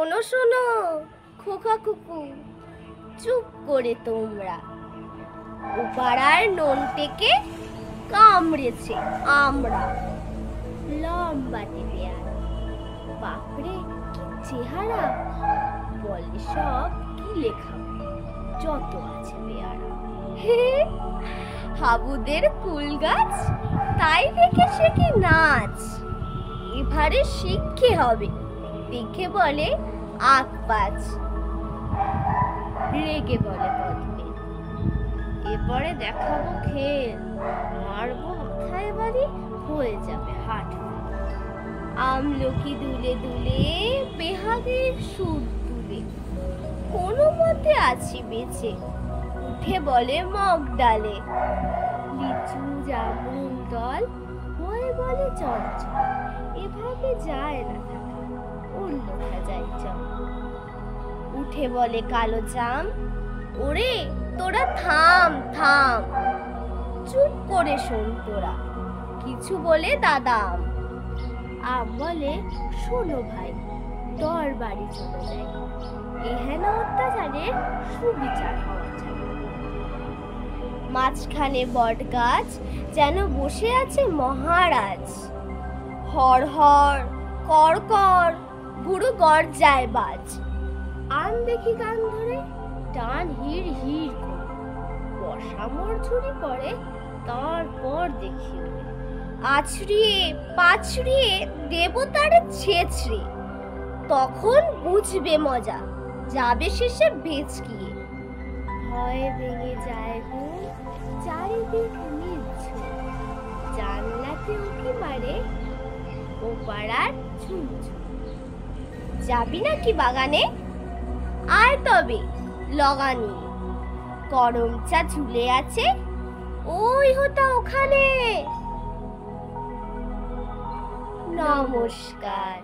শোনো শোনো খোকা কুকু, চুপ করে তোমরা। ও পাড়ার ননটেকে কামড়েছে আমরা। লম্বাটে পেয়ারা, বাপরে কি চেহারা! বলে সব কি লেখা যত আছে পেয়ারা। হাবুদের কুল গাছ, তাই দেখে সে কি নাচ। এবারে শিক্ষে হবে, দেখে বলে আঁকবাজ। রেগে বলে পদ্মে, এরপরে দেখাবো খেল, মারবো মাথায় বাড়ি, হয়ে যাবে হাট। আমলকি দুলে দুলে, বেহাগের সুর তুলে, কোনো মতে আছি বেঁচে, উঠে বলে মগ ডালে। লিচু জামরুল দল হয়ে বলে চঞ্চল, এভাবে যায় না থাকা, অন্য যায় চল। উঠে বলে কালো জাম, ওরে তোরা থাম থাম, চুপ করে শোন তোরা, কিছু বলে দাদাম। আম বলে শোনো ভাই, দর বাড়ি চলে যায়, এহেন অত্যাচারের সুবিচার হওয়া চাই। মাঝখানে বট গাছ যেন বসে আছে মহারাজ। হর হর কর কর বুড়ো গর্জায় বাজ। আন দেখি কান ধরে, টান হিড় হিড় করে, বসামর ঝুড়ি পড়ে, তারপর দেখি আছড়িয়ে পাছড়িয়ে দেবতারে ছেছড়ে। তখন বুঝবে মজা, যাবে শেষে ভেচকিয়ে। ভয়ে ভেঙে যায় ঘুম, চারিদিক নিঝুম, জানলাতে উঁকি মারে ও পাড়ার ঝুমঝুম। যাবি নাকি বাগানে? আয় তবে লগানি, করমচা ঝুলে আছে ওই হোতা ওখানে। নমস্কার।